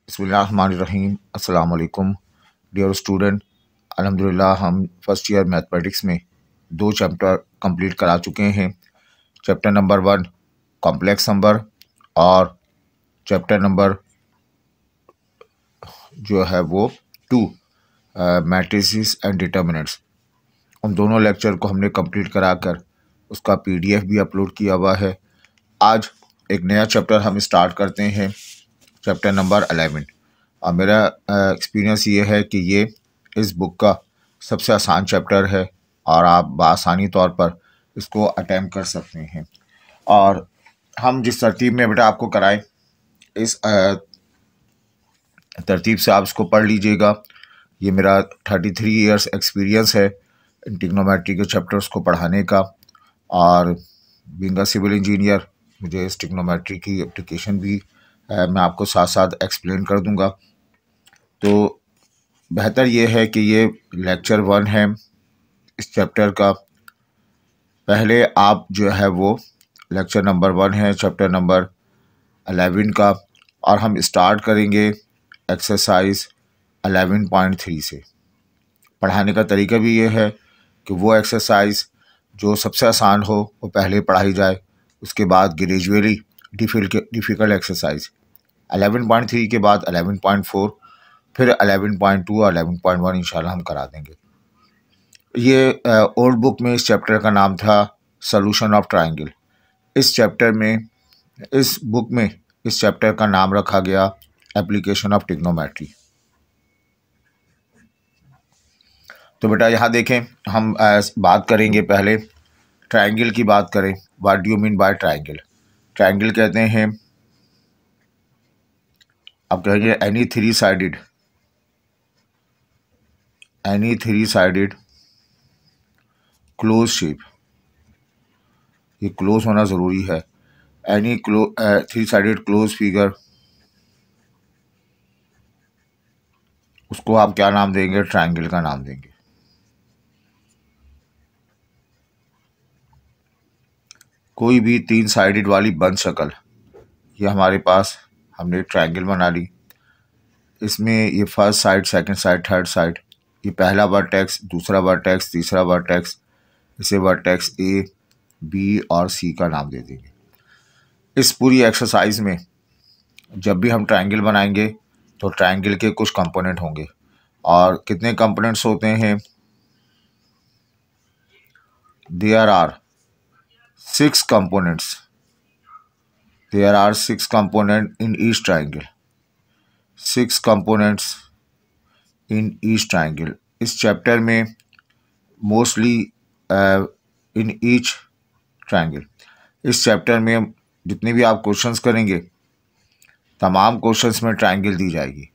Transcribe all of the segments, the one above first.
बिस्मिल्लाहिर्रहमानिर्रहीम। अस्सलाम वालेकुम डियर स्टूडेंट। अल्हम्दुलिल्लाह हम फर्स्ट ईयर मैथमेटिक्स में 2 चैप्टर कंप्लीट करा चुके हैं। चैप्टर नंबर 1 कॉम्प्लेक्स नंबर और चैप्टर नंबर जो है वो 2 मैट्रिसेस एंड डिटर्मिनेंट्स। उन दोनों लेक्चर को हमने कंप्लीट कराकर उसका पीडीएफ भी अपलोड किया हुआ है। आज एक नया चैप्टर हम स्टार्ट करते हैं, चैप्टर नंबर 11। और मेरा एक्सपीरियंस ये है कि ये इस बुक का सबसे आसान चैप्टर है और आप बआसानी तौर पर इसको अटैम्प्ट कर सकते हैं। और हम जिस तरतीब में बेटा आपको कराएं, इस तरतीब से आप इसको पढ़ लीजिएगा। ये मेरा 33 इयर्स एक्सपीरियंस है इन ट्रिग्नोमेट्री के चैप्टर्स को पढ़ाने का। और बीइंग अ सिविल इंजीनियर मुझे इस ट्रिग्नोमेट्री की एप्लीकेशन भी मैं आपको साथ साथ एक्सप्लेन कर दूंगा। तो बेहतर ये है कि ये लेक्चर 1 है इस चैप्टर का। पहले आप जो है वो लेक्चर नंबर 1 है चैप्टर नंबर 11 का, और हम स्टार्ट करेंगे एक्सरसाइज 11.3 से। पढ़ाने का तरीका भी ये है कि वो एक्सरसाइज जो सबसे आसान हो वो पहले पढ़ाई जाए, उसके बाद ग्रेजुअली डिफ़िकल्ट एक्सरसाइज 11.3 के बाद 11.4, फिर 11.2 और 11.1 इंशाल्लाह हम करा देंगे। ये ओल्ड बुक में इस चैप्टर का नाम था सॉल्यूशन ऑफ ट्रायंगल। इस बुक में इस चैप्टर का नाम रखा गया एप्लीकेशन ऑफ ट्रिग्नोमेट्री। तो बेटा यहाँ देखें, हम बात करेंगे पहले ट्रायंगल की बात करें। What do you mean by triangle? Triangle कहते हैं, आप कहेंगे any three sided close shape. ये क्लोज होना ज़रूरी है। Any three sided close figure, उसको आप क्या नाम देंगे? ट्रायंगल का नाम देंगे। कोई भी 3 साइडेड वाली बंद शक्ल, ये हमारे पास हमने ट्रायंगल बना ली। इसमें ये first side, second side, third side, ये पहला वर्टेक्स, दूसरा वर्टेक्स, तीसरा वर्टेक्स, इसे वर्टेक्स ए, बी और सी का नाम दे देंगे। इस पूरी एक्सरसाइज में जब भी हम ट्रायंगल बनाएंगे तो ट्रायंगल के कुछ कंपोनेंट होंगे। और कितने कंपोनेंट्स होते हैं? There are 6 components. There are 6 component in each triangle. 6 components in each triangle. इस चैप्टर में मोस्टली इन ईच ट्रायंगल, इस चैप्टर में जितने भी आप क्वेश्चंस करेंगे, तमाम क्वेश्चंस में ट्रायंगल दी जाएगी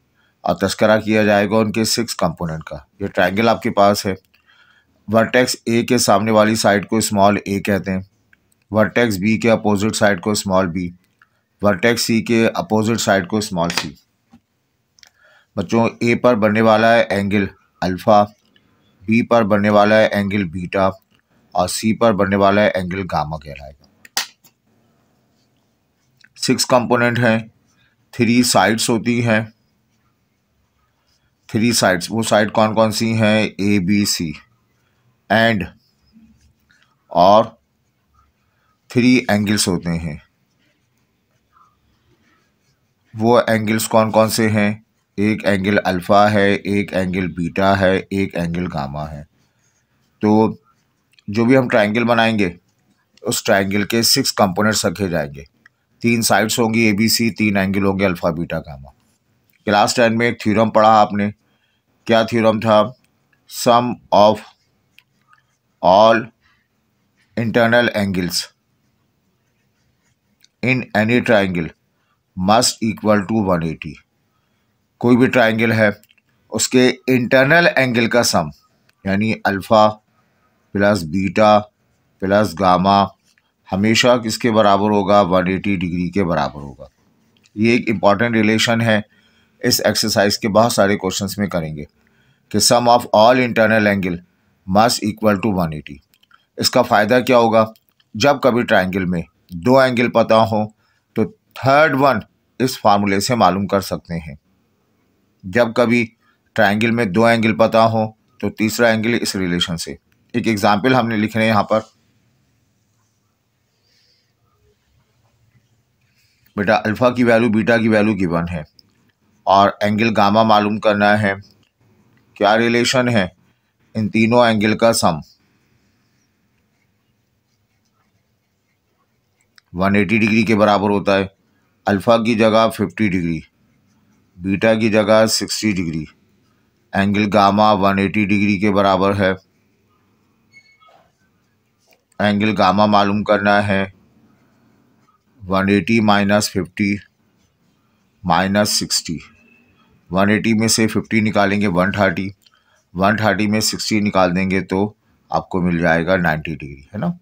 और तस्करा किया जाएगा उनके 6 कंपोनेंट का। ये ट्रायंगल आपके पास है। वर्टेक्स ए के सामने वाली साइड को स्मॉल ए कहते हैं, वर्टेक्स बी के अपोजिट साइड को स्मॉल बी, वर्टेक्स सी के अपोजिट साइड को स्मॉल सी। बच्चों, ए पर बनने वाला है एंगल अल्फ़ा, बी पर बनने वाला है एंगल बीटा और सी पर बनने वाला है एंगल गामा कहलाएगा। 6 कंपोनेंट हैं। 3 साइड्स होती हैं। 3 साइड्स, वो साइड कौन कौन सी हैं? ए बी सी। एंड और 3 एंगल्स होते हैं। वो एंगल्स कौन कौन से हैं? एक एंगल अल्फ़ा है, एक एंगल बीटा है, एक एंगल गामा है। तो जो भी हम ट्रायंगल बनाएंगे उस ट्रायंगल के 6 कंपोनेंट्स रखे जाएंगे। 3 साइड्स होंगी ए बी सी, 3 एंगल होंगे अल्फ़ा बीटा गामा। क्लास 10 में एक थ्योरम पढ़ा आपने। क्या थ्योरम था? Sum of all internal angles in any triangle must equal to 180। कोई भी ट्रायंगल है, उसके इंटरनल एंगल का सम, यानी alpha plus beta plus gamma, हमेशा किसके बराबर होगा? 180 डिग्री के बराबर होगा। ये एक इम्पॉर्टेंट रिलेशन है। इस एक्सरसाइज के बहुत सारे क्वेश्चंस में करेंगे कि sum of all internal angle must equal to 180। इसका फ़ायदा क्या होगा? जब कभी ट्रायंगल में 2 एंगल पता हो तो थर्ड वन इस फार्मूले से मालूम कर सकते हैं। जब कभी ट्रायंगल में दो एंगल पता हो तो तीसरा एंगल इस रिलेशन से। एक एग्जाम्पल हमने लिख रहे हैं यहाँ पर, बेटा अल्फा की वैल्यू बीटा की वैल्यू गिवन है और एंगल गामा मालूम करना है। क्या रिलेशन है इन तीनों एंगल का सम 180 डिग्री के बराबर होता है। अल्फा की जगह 50 डिग्री, बीटा की जगह 60 डिग्री, एंगल गामा 180 डिग्री के बराबर है। एंगल गामा मालूम करना है 180 माइनस 50 माइनस 60। 180 में से 50 निकालेंगे 130, 130 में 60 निकाल देंगे तो आपको मिल जाएगा 90 डिग्री, है ना।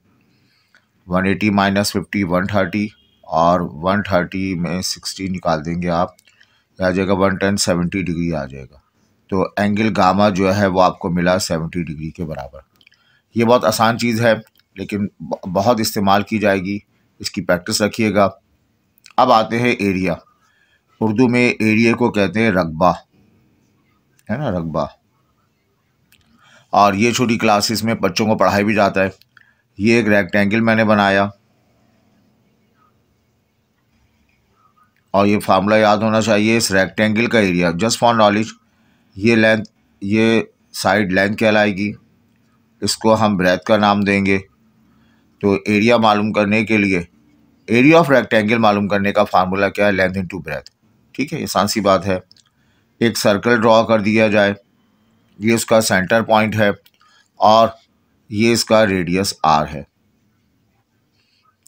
180 माइनस 50 130 और 130 में 60 निकाल देंगे आप, आ जाएगा 110, 70 डिग्री आ जाएगा। तो एंगल गामा जो है वो आपको मिला 70 डिग्री के बराबर। ये बहुत आसान चीज़ है लेकिन बहुत इस्तेमाल की जाएगी, इसकी प्रैक्टिस रखिएगा। अब आते हैं एरिया। उर्दू में एरिया को कहते हैं रकबा, है ना, रकबा। और ये छोटी क्लासेस में बच्चों को पढ़ाया भी जाता है। ये एक रेक्टेंगल मैंने बनाया और ये फार्मूला याद होना चाहिए। इस रेक्टेंगल का एरिया, जस्ट फॉर नॉलेज, ये लेंथ, ये साइड लेंथ कहलाएगी, इसको हम ब्रेथ का नाम देंगे। तो एरिया मालूम करने के लिए, एरिया ऑफ रेक्टेंगल मालूम करने का फार्मूला क्या है, लेंथ इनटू ब्रेथ। ठीक है, आसान सी बात है। एक सर्कल ड्रॉ कर दिया जाए, ये उसका सेंटर पॉइंट है और ये इसका रेडियस r है।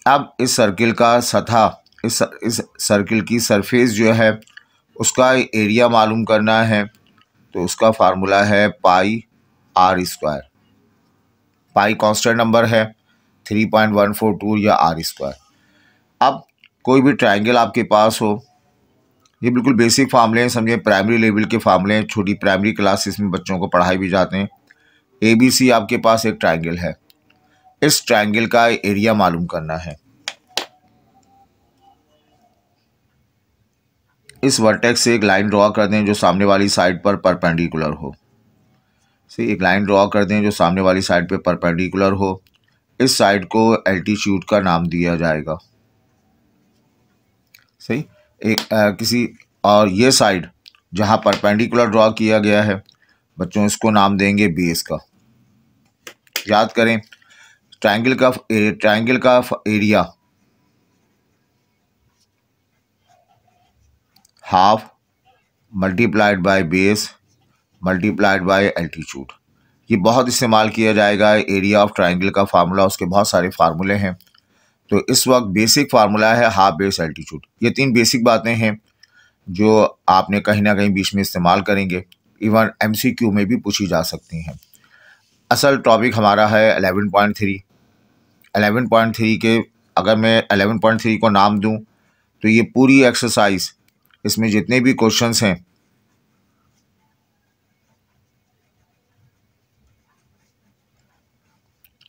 अब इस सर्किल का सतह, इस सर्किल की सरफेस जो है उसका एरिया मालूम करना है, तो उसका फार्मूला है पाई r स्क्वायर। पाई कांस्टेंट नंबर है 3.142 या r स्क्वायर। अब कोई भी ट्रायंगल आपके पास हो, ये बिल्कुल बेसिक फार्मूले हैं, समझिए प्राइमरी लेवल के फार्मूले हैं, छोटी प्राइमरी क्लासेस में बच्चों को पढ़ाए भी जाते हैं। ABC आपके पास एक ट्रायंगल है, इस ट्रायंगल का एरिया मालूम करना है। इस वर्टेक्स से एक लाइन ड्रॉ कर दें जो सामने वाली साइड पर परपेंडिकुलर हो। एक लाइन ड्रॉ कर दें जो सामने वाली साइड पे परपेंडिकुलर हो। इस साइड को एल्टीट्यूड का नाम दिया जाएगा। सही, एक किसी, और ये साइड जहां परपेंडिकुलर ड्रॉ किया गया है बच्चों, इसको नाम देंगे बेस का। याद करें, ट्रायंगल का area half multiplied by base multiplied by altitude. ये बहुत इस्तेमाल किया जाएगा एरिया ऑफ ट्रायंगल का फार्मूला, उसके बहुत सारे फार्मूले हैं। तो इस वक्त बेसिक फार्मूला है हाफ बेस एल्टीट्यूड। ये तीन बेसिक बातें हैं जो आपने कहीं ना कहीं बीच में इस्तेमाल करेंगे, इवन MCQ में भी पूछी जा सकती हैं। असल टॉपिक हमारा है 11.3। 11.3 के, अगर मैं 11.3 को नाम दूं तो ये पूरी एक्सरसाइज, इसमें जितने भी क्वेश्चंस हैं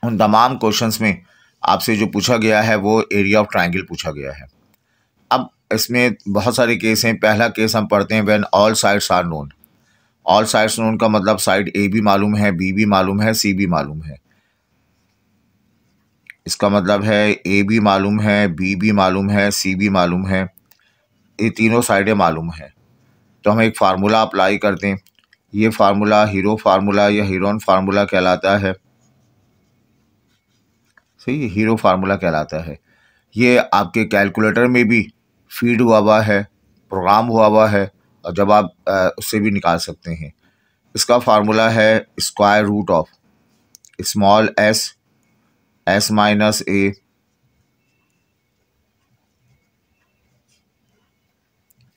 उन तमाम क्वेश्चंस में आपसे जो पूछा गया है वो एरिया ऑफ ट्रायंगल पूछा गया है। अब इसमें बहुत सारे केस हैं। पहला केस हम पढ़ते हैं when all sides are known. All sides known का मतलब साइड A भी मालूम है, B भी मालूम है, C भी मालूम है। इसका मतलब है A भी मालूम है, B भी मालूम है, C भी मालूम है, ये तीनों साइडें मालूम है। तो हम एक फार्मूला अप्लाई करते हैं। ये फार्मूला हीरो फार्मूला या हीरोन फार्मूला कहलाता है। सही, हीरो फार्मूला कहलाता है। ये आपके कैलकुलेटर में भी फीड हुआ है, प्रोग्राम हुआ है, और जब आप उससे भी निकाल सकते हैं। इसका फार्मूला है square root of small s minus a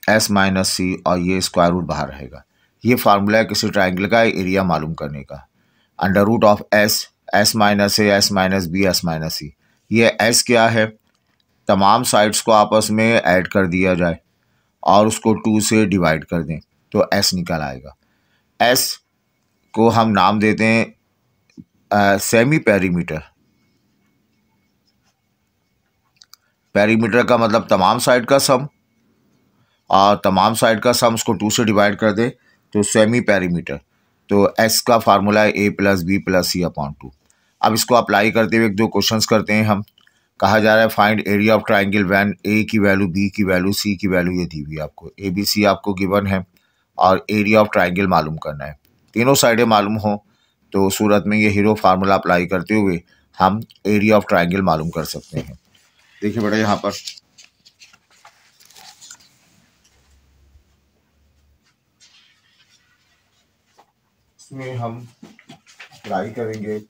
s minus c, और ये स्क्वायर रूट बाहर रहेगा। ये फार्मूला है किसी ट्राइंगल का एरिया मालूम करने का। Under root of s minus a, s minus b, s minus c। ये s क्या है, तमाम साइड्स को आपस में ऐड कर दिया जाए और उसको 2 से डिवाइड कर दें तो s निकल आएगा। s को हम नाम देते हैं सेमी पेरीमीटर। पेरीमीटर का मतलब तमाम साइड का सम, और तमाम साइड का सम उसको 2 से डिवाइड कर दें तो सेमी पेरीमीटर, तो एस का फार्मूला है ए प्लस बी प्लस सी अपॉन 2। अब इसको अप्लाई करते हुए एक दो क्वेश्चंस करते हैं हम। कहा जा रहा है find area of triangle when ए की वैल्यू, बी की वैल्यू, सी की वैल्यू ये दी हुई है आपको। ए बी सी आपको गिवन है और एरिया ऑफ ट्राइंगल मालूम करना है। तीनों साइडें मालूम हो तो सूरत में ये हीरो फार्मूला अप्लाई करते हुए हम एरिया ऑफ ट्राइंगल मालूम कर सकते हैं। देखिए बेटा यहाँ पर इसमें हम अप्लाई करेंगे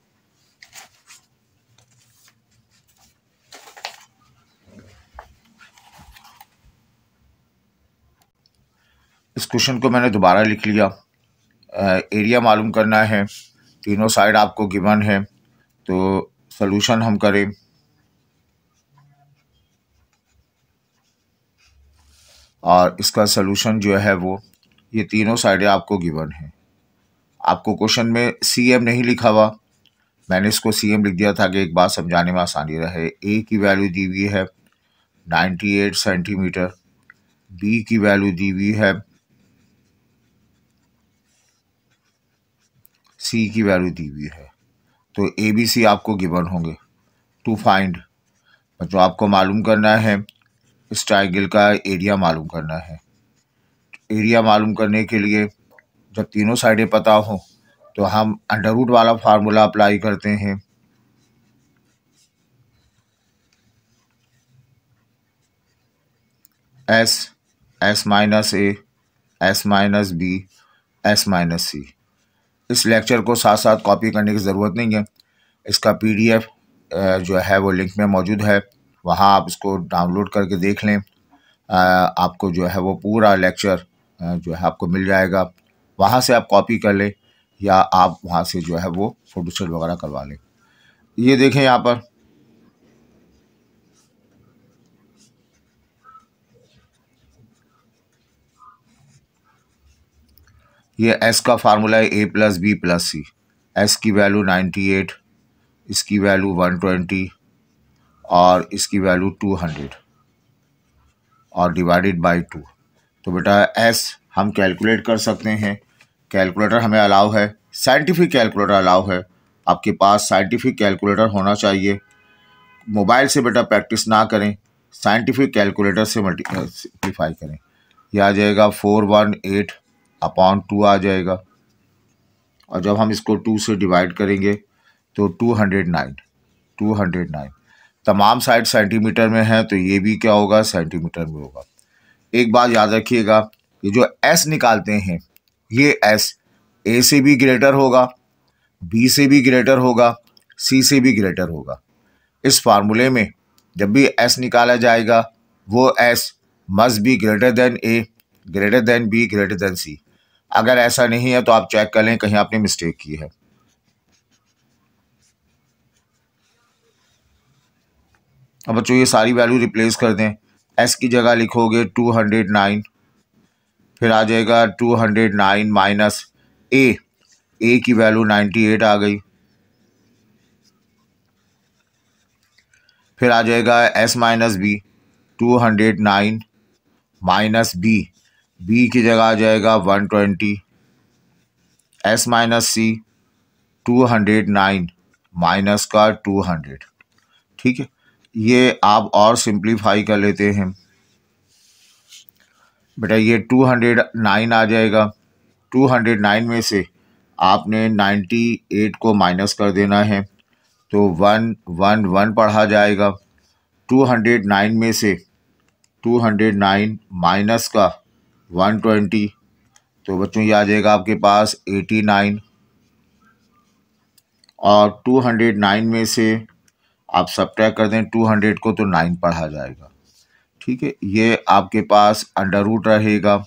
इस क्वेश्चन को मैंने दोबारा लिख लिया। एरिया मालूम करना है, तीनों साइड आपको गिवन है, तो सॉल्यूशन हम करें। और इसका सॉल्यूशन जो है वो ये तीनों साइडें आपको गिवन है। आपको क्वेश्चन में सी एम नहीं लिखा हुआ, मैंने इसको सी एम लिख दिया था कि एक बात समझाने में आसानी रहे। ए की वैल्यू दी हुई है 98 सेंटीमीटर, बी की वैल्यू दी हुई है, सी की वैल्यू दी हुई है, तो ए बी सी आपको गिवन होंगे। टू फाइंड, जो आपको मालूम करना है इस ट्राइंगल का एरिया मालूम करना है। एरिया मालूम करने के लिए जब तीनों साइडें पता हो तो हम अंडर रूट वाला फार्मूला अप्लाई करते हैं। S, S minus A, S minus B, S minus C. इस लेक्चर को साथ साथ कॉपी करने की ज़रूरत नहीं है, इसका पीडीएफ जो है वो लिंक में मौजूद है, वहाँ आप इसको डाउनलोड करके देख लें। आपको जो है वो पूरा लेक्चर जो है आपको मिल जाएगा, वहाँ से आप कॉपी कर लें या आप वहाँ से जो है वो फोटोस्टेट वगैरह करवा लें। ये देखें यहाँ पर ये एस का फार्मूला है ए प्लस बी प्लस सी। एस की वैल्यू 98, इसकी वैल्यू 120 और इसकी वैल्यू 200 और डिवाइडेड बाय 2। तो बेटा एस हम कैलकुलेट कर सकते हैं, कैलकुलेटर हमें अलाउ है, साइंटिफिक कैलकुलेटर अलाउ है। आपके पास साइंटिफिक कैलकुलेटर होना चाहिए। मोबाइल से बेटा प्रैक्टिस ना करें, साइंटिफिक कैलकुलेटर से मल्टीप्लीफाई करें। यह आ जाएगा 418 अपॉन 2 आ जाएगा, और जब हम इसको 2 से डिवाइड करेंगे तो 209 तमाम साइड सेंटीमीटर में है, तो ये भी क्या होगा, सेंटीमीटर में होगा। एक बात याद रखिएगा, ये जो एस निकालते हैं ये एस ए से भी ग्रेटर होगा, बी से भी ग्रेटर होगा, सी से भी ग्रेटर होगा। इस फार्मूले में जब भी एस निकाला जाएगा वो S must be greater than A, greater than B, greater than C. अगर ऐसा नहीं है तो आप चेक कर लें कहीं आपने मिस्टेक की है। अब बच्चों ये सारी वैल्यू रिप्लेस कर दें। एस की जगह लिखोगे 209, फिर आ जाएगा 209 माइनस ए, ए की वैल्यू 98 आ गई, फिर आ जाएगा S minus B 209 minus B, B की जगह आ जाएगा 120, एस माइनस सी 209 माइनस का 200। ठीक है, ये आप और सिंप्लीफाई कर लेते हैं बेटा, ये 209 आ जाएगा। 209 में से आपने 98 को माइनस कर देना है, तो 111 पढ़ा जाएगा। 209 में से 209 माइनस का 120, तो बच्चों ये आ जाएगा आपके पास 89, और 209 में से आप सब्ट्रैक्ट कर दें 200 को तो 9 पढ़ा जाएगा। ठीक है, ये आपके पास अंडर रूट रहेगा,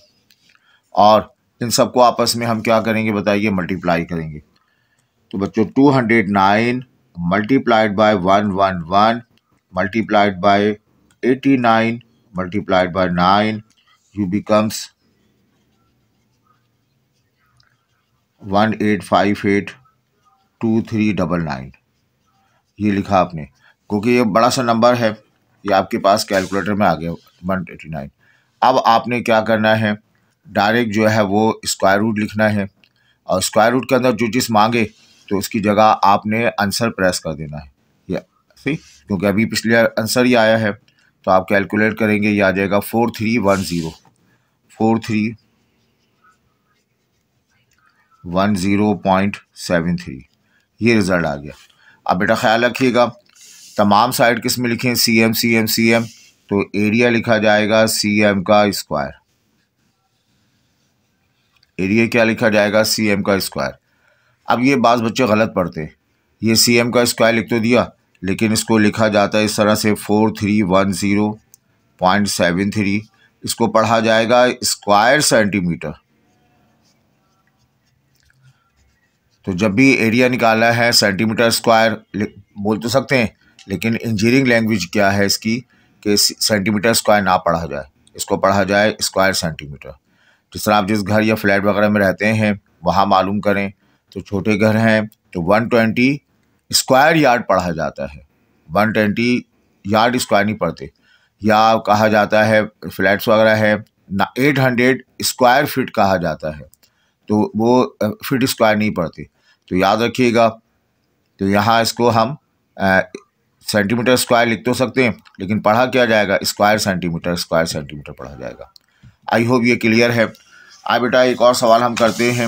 और इन सबको आपस में हम क्या करेंगे बताइए, मल्टीप्लाई करेंगे। तो बच्चों 209 multiplied by 111 multiplied by 89 multiplied by 9 U becomes 18582399। ये लिखा आपने, क्योंकि ये बड़ा सा नंबर है, ये आपके पास कैलकुलेटर में आ गया 189। अब आपने क्या करना है, डायरेक्ट जो है वो स्क्वायर रूट लिखना है, और स्क्वायर रूट के अंदर जो चीज़ मांगे तो उसकी जगह आपने आंसर प्रेस कर देना है। या सही, क्योंकि अभी पिछले आंसर ही आया है, तो आप कैलकुलेट करेंगे, ये आ जाएगा 4310, 4310.73, ये रिज़ल्ट आ गया। अब बेटा ख्याल रखिएगा, तमाम साइड किस में लिखें, C M C M C M, तो एरिया लिखा जाएगा सी एम का स्क्वायर। एरिया क्या लिखा जाएगा, सी एम का स्क्वायर। अब ये बाज़ बच्चे गलत पढ़ते हैं, ये सी एम का स्क्वायर लिख तो दिया, लेकिन इसको लिखा जाता है इस तरह से 4310.73, इसको पढ़ा जाएगा स्क्वायर सेंटीमीटर। तो जब भी एरिया निकाला है सेंटीमीटर स्क्वायर बोल तो सकते हैं, लेकिन इंजीनियरिंग लैंग्वेज क्या है इसकी कि सेंटीमीटर स्क्वायर ना पढ़ा जाए, इसको पढ़ा जाए स्क्वायर सेंटीमीटर। जिस तरह आप जिस घर या फ्लैट वगैरह में रहते हैं वहाँ मालूम करें, तो छोटे घर हैं तो 120 स्क्वायर यार्ड पढ़ा जाता है, 120 यार्ड स्क्वायर नहीं पढ़ते। या कहा जाता है फ्लैट्स वगैरह है ना 800 स्क्वायर फीट कहा जाता है, तो वो फीट स्क्वायर नहीं पढ़ते। तो याद रखिएगा, तो यहाँ इसको हम सेंटीमीटर स्क्वायर लिख तो सकते हैं, लेकिन पढ़ा क्या जाएगा, स्क्वायर सेंटीमीटर पढ़ा जाएगा। आई होप ये क्लियर है। आज बेटा एक और सवाल हम करते हैं,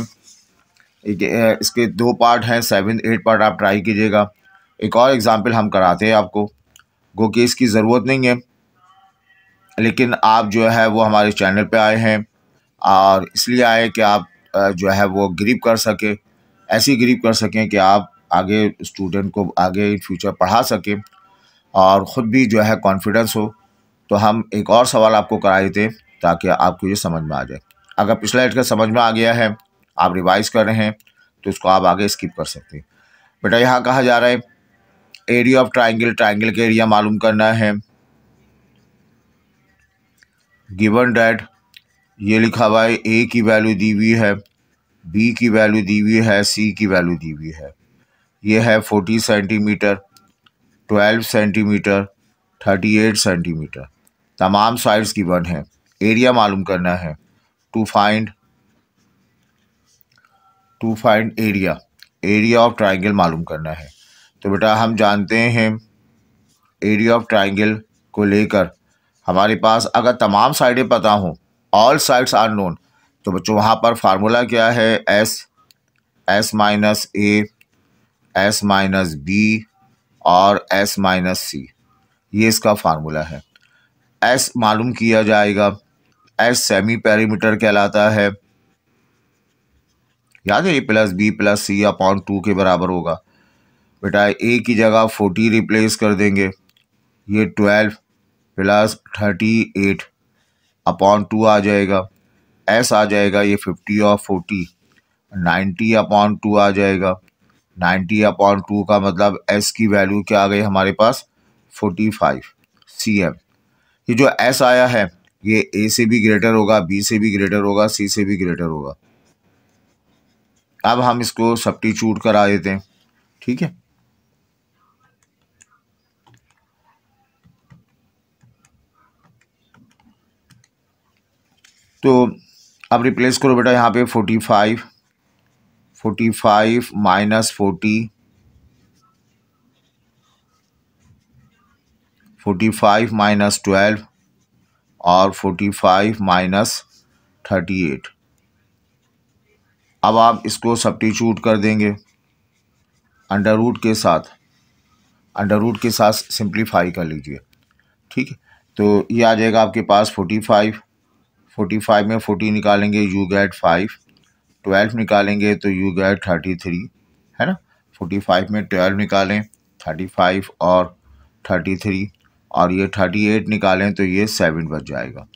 इसके 2 पार्ट हैं, 7, 8 पार्ट आप ट्राई कीजिएगा। एक और एग्जाम्पल हम कराते हैं आपको, गो कि इसकी ज़रूरत नहीं है, लेकिन आप जो है वो हमारे चैनल पे आए हैं और इसलिए आए कि आप जो है वो ग्रिप कर सके, ऐसी ग्रिप कर सकें कि आप आगे स्टूडेंट को आगे इन फ्यूचर पढ़ा सकें और ख़ुद भी जो है कॉन्फिडेंस हो। तो हम एक और सवाल आपको कराए थे ताकि आपको ये समझ में आ जाए। अगर पिछला इसका समझ में आ गया है, आप रिवाइज़ कर रहे हैं, तो इसको आप आगे स्किप कर सकते हैं। बेटा यहाँ कहा जा रहा है एरिया ऑफ ट्राइंगल, ट्राइंगल का एरिया मालूम करना है। गिवन डैट ये लिखा हुआ है, ए की वैल्यू दी हुई है, बी की वैल्यू दी हुई है, सी की वैल्यू दी हुई है। ये है 40 सेंटीमीटर, 12 सेंटीमीटर, 38 सेंटीमीटर, तमाम साइड्स गिवन है। एरिया मालूम करना है, to find area of triangle मालूम करना है। तो बेटा हम जानते हैं एरिया ऑफ ट्राइंगल को लेकर हमारे पास अगर तमाम साइडें पता हों, ऑल साइड्स आर नोन, तो बच्चों वहाँ पर फार्मूला क्या है, S minus A, S minus B और एस माइनस सी, ये इसका फार्मूला है। एस मालूम किया जाएगा, एस सेमी पेरीमीटर कहलाता है, याद है, ए प्लस बी प्लस सी अपॉन 2 के बराबर होगा। बेटा ए की जगह 40 रिप्लेस कर देंगे, ये 12 प्लस 38 अपॉन 2 आ जाएगा। एस आ जाएगा ये 50 और 40, 90 अपॉन 2 आ जाएगा। 90 अपॉन 2 का मतलब एस की वैल्यू क्या आ गई हमारे पास, 45 cm। ये जो एस आया है ये ए से भी ग्रेटर होगा, बी से भी ग्रेटर होगा, सी से भी ग्रेटर होगा। अब हम इसको सब्स्टिट्यूट करा देते हैं, ठीक है। तो अब रिप्लेस करो बेटा, यहाँ पे 45 माइनस 40, 45 माइनस 12 और 45 माइनस 38। अब आप इसको सब्स्टिट्यूट कर देंगे अंडर रूट के साथ सिंप्लीफाई कर लीजिए, ठीक है। तो ये आ जाएगा आपके पास 45 में 40 निकालेंगे यू गेट 5, 12 निकालेंगे तो यू गेट 33, है ना। 45 में 12 निकालें 35 और 33, और ये 38 निकालें तो ये 7 बच जाएगा।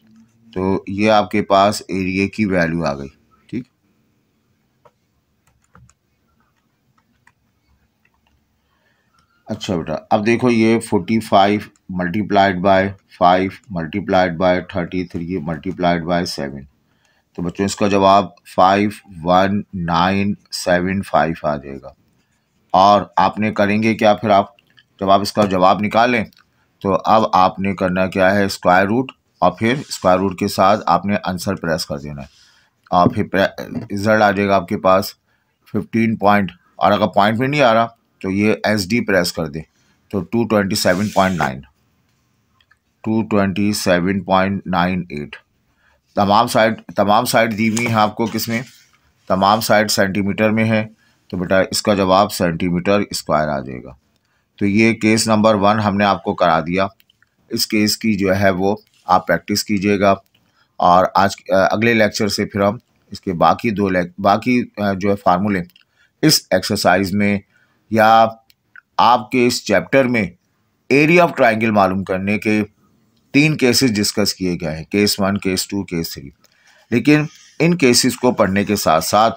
तो ये आपके पास एरिया की वैल्यू आ गई, ठीक। अच्छा बेटा अब देखो, ये 45 multiplied by 5 multiplied by 33 multiplied by 7, तो बच्चों इसका जवाब 51975 आ जाएगा। और आपने करेंगे क्या, फिर आप जब आप इसका जवाब निकालें तो अब आपने करना क्या है, स्क्वायर रूट, और फिर स्क्वायर रूट के साथ आपने आंसर प्रेस कर देना है। और फिर रिज़ल्ट आ जाएगा आपके पास 15 पॉइंट, और अगर पॉइंट में नहीं आ रहा तो ये SD प्रेस कर दे तो 227.98 तमाम साइड दी हुई है आपको। किसमें? तमाम साइड सेंटीमीटर में है, तो बेटा इसका जवाब सेंटीमीटर स्क्वायर आ जाएगा। तो ये केस नंबर 1 हमने आपको करा दिया। इस केस की जो है वो आप प्रैक्टिस कीजिएगा, और आज अगले लेक्चर से फिर हम इसके बाकी जो है फार्मूले इस एक्सरसाइज में या आपके इस चैप्टर में एरिया ऑफ ट्राइंगल मालूम करने के 3 केसेस डिस्कस किए गए हैं, केस 1, केस 2, केस 3। लेकिन इन केसेस को पढ़ने के साथ साथ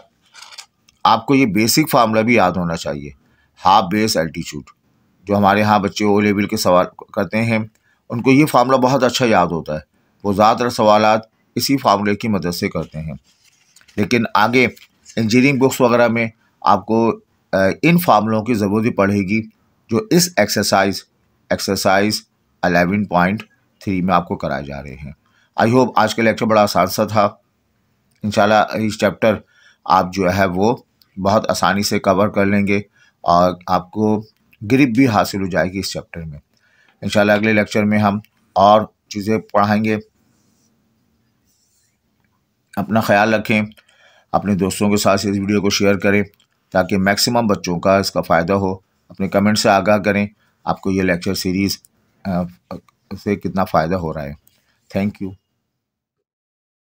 आपको ये बेसिक फार्मूला भी याद होना चाहिए। हाफ बेस एल्टीट्यूड, जो हमारे यहाँ बच्चे ओ लेवल के सवाल करते हैं उनको ये फार्मूला बहुत अच्छा याद होता है, वो ज़्यादातर सवालात इसी फार्मूले की मदद से करते हैं। लेकिन आगे इंजीनियरिंग बुक्स वगैरह में आपको इन फार्मूलों की ज़रूरत भी पड़ेगी, जो इस एक्सरसाइज 11.3 में आपको कराए जा रहे हैं। आई होप आज का लेक्चर बड़ा आसान सा था। इंशाल्लाह इस चैप्टर आप जो है वो बहुत आसानी से कवर कर लेंगे और आपको ग्रिप भी हासिल हो जाएगी इस चैप्टर में। इंशाल्लाह अगले लेक्चर में हम और चीज़ें पढ़ाएंगे। अपना ख्याल रखें, अपने दोस्तों के साथ इस वीडियो को शेयर करें ताकि मैक्सिमम बच्चों का इसका फ़ायदा हो। अपने कमेंट से आगाह करें आपको ये लेक्चर सीरीज़ से कितना फ़ायदा हो रहा है। Thank you.